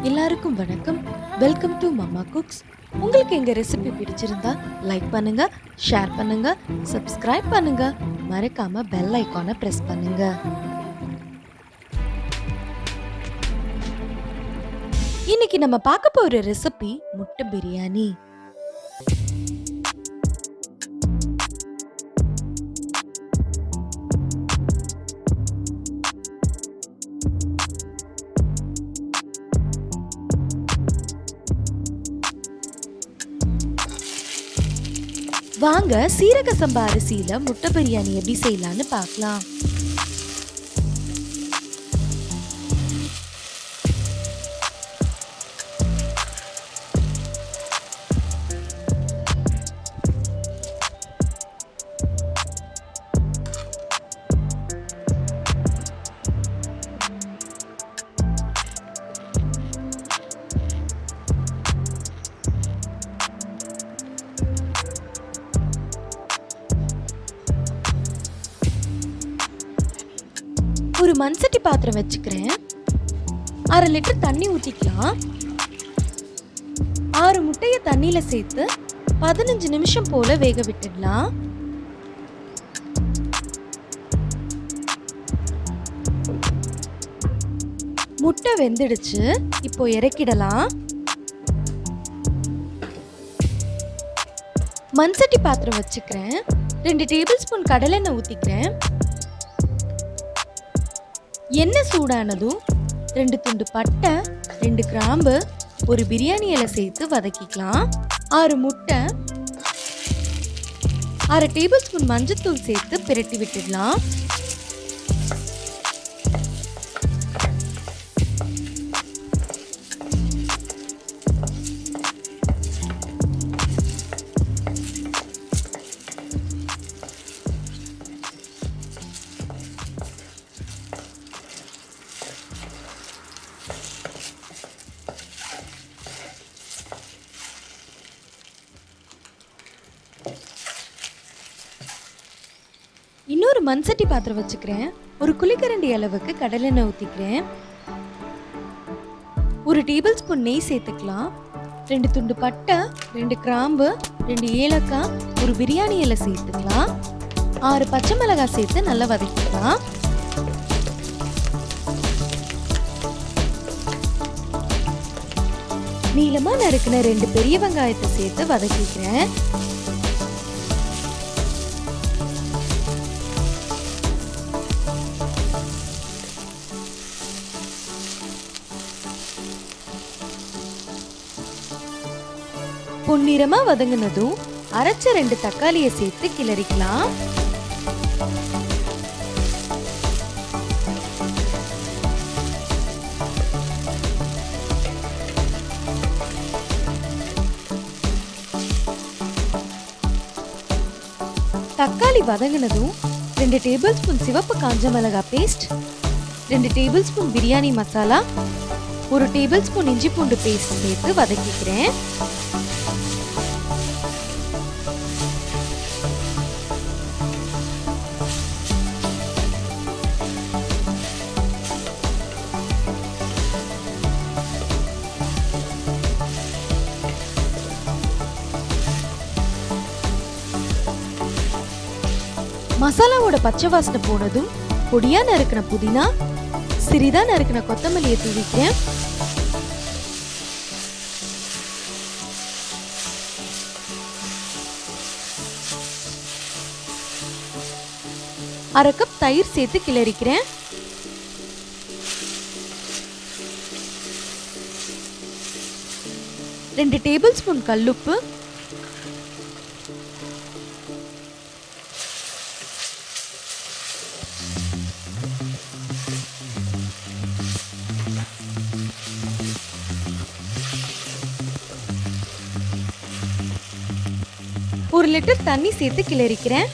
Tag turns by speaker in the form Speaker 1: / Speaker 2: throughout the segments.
Speaker 1: எல்லாருக்கும் வணக்கம். Welcome to mamma cooks. உங்களுக்கு எங்க ரெசிபி பிடிச்சிருந்தா லைக் பண்ணுங்க, ஷேர் பண்ணுங்க, சப்ஸ்கிரைப் பண்ணுங்க, மறக்காம பெல் ஐகானை பிரஸ் பண்ணுங்க. இன்னைக்கு நம்ம பார்க்க போற ரெசிபி முட்டை பிரியாணி. வாங்க சீரக சம்பா அரிசியில முட்டை பிரியாணி எப்படி செய்யலாம்னு பார்க்கலாம். ஒரு மண்சட்டி பாத்திரம் வச்சுக்கிறேன். 1/2 லிட்டர் தண்ணி ஊற்றிக்கலாம். 6 முட்டையை தண்ணியில சேர்த்து 15 நிமிஷம் போல வேக விட்டுடலாம். முட்டை வெந்துடுச்சு. இப்போ இறக்கிடலாம். மண்சட்டி பாத்திரம் வச்சுக்கிறேன். 2 டேபிள் ஸ்பூன் கடலெண்ணெய் ஊற்றிக்கிறேன். எண்ணெய் சூடானதும் 2 துண்டு பட்டை, 2 கிராம்பு, ஒரு பிரியாணி இலை சேர்த்து வதக்கிக்கலாம். 6 முட்டை, 1/2 டேபிள் ஸ்பூன் மஞ்சத்தூள் சேர்த்து பிரட்டி விட்டுடலாம். இன்னொரு மண்சட்டி பாத்திரம் வச்சுக்கிறேன். ஒரு குழிக்கரண்டி அளவுக்கு கடலெண்ணெய் ஊற்றிக்கிறேன். 1 டேபிள் ஸ்பூன் நெய் சேர்த்துக்கலாம். 2 துண்டு பட்டை, 2 கிராம்பு, 2 ஏலக்காய், ஒரு பிரியாணி இலை சேர்த்துக்கலாம். 6 பச்சை மிளகாய் சேர்த்து நல்லா வதக்கிக்கலாம். நீளமா நறுக்கின 2 பெரிய வெங்காயத்தை சேர்த்து வதக்கிக்கிறேன். பொன்னிறமா வதங்கினதும் அரைச்ச 2 தக்காளியை சேர்த்து கிளறிக்கலாம். தக்காளி வதங்கினதும் 2 டேபிள் ஸ்பூன் சிவப்பு காஞ்ச மிளகாய் paste, 2 tablespoon biryani masala, 1 tablespoon இஞ்சி பூண்டு பேஸ்ட் சேர்த்து வதக்கிக்கிறேன். மசாலாவோட பச்சை வாசனை போனதும் பொடியா நறுக்கின புதினா, சிறிதா நறுக்கின கொத்தமல்லியை தூவிக்கிறேன். அரை கப் தயிர் சேர்த்து கிளறிக்கிறேன். ரெண்டு டேபிள் ஸ்பூன் கல்லுப்பு, ஒரு லிட்டர் தண்ணி சேர்த்து கிளறிக்கிறேன்.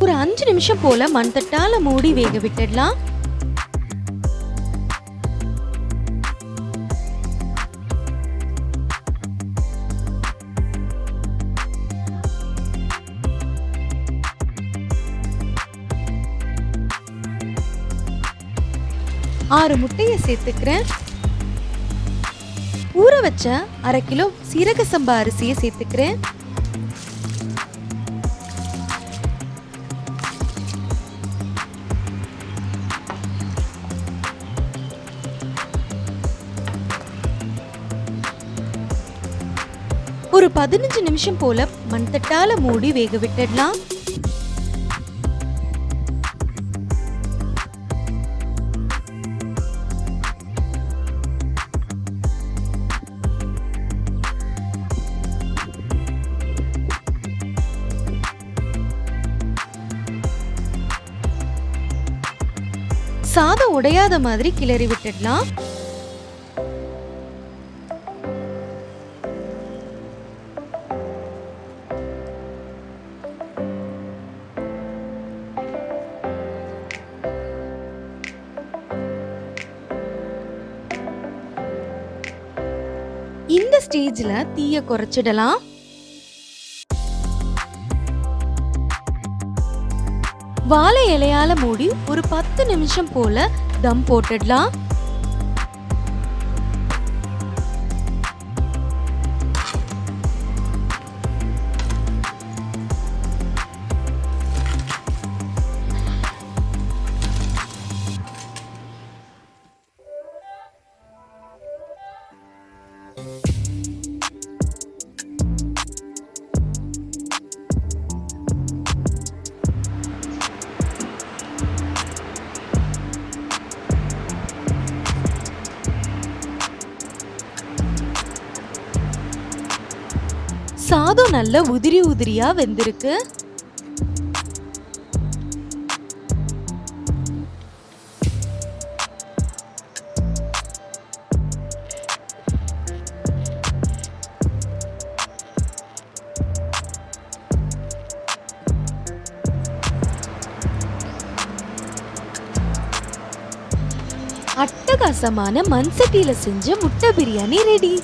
Speaker 1: ஒரு 5 நிமிஷம் போல மண் தட்டால மூடி வேக விட்டுடலாம். 6 முட்டையை சேர்த்துக்கிறேன். ஊற வச்ச 1/2 கிலோ சீரக சம்பா அரிசியை சேர்த்துக்கிறேன். ஒரு 15 நிமிஷம் போல மண்தட்டால மூடி வேக விட்டுடலாம். சாதம் உடையாத மாதிரி கிளறி விட்டுடலாம். இந்த ஸ்டேஜ்ல தீய குறைச்சிடலாம். வாழை இலையால மூடி ஒரு 10 நிமிஷம் போல தம் போட்டுடலாம். சாதம் நல்ல உதிரி உதிரியா வெந்திருக்கு. அட்டகாசமான மண் சட்டியில செஞ்ச முட்டை பிரியாணி ரெடி.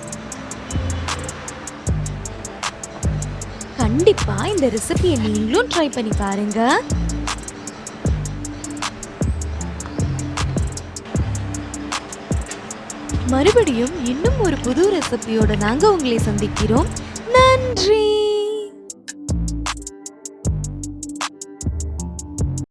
Speaker 1: கண்டிப்பா இந்த ரெசிபியை நீங்களும் ட்ரை பண்ணி பாருங்க. மறுபடியும் இன்னும் ஒரு புது ரெசிபியோட நாங்க உங்களை சந்திக்கிறோம். நன்றி.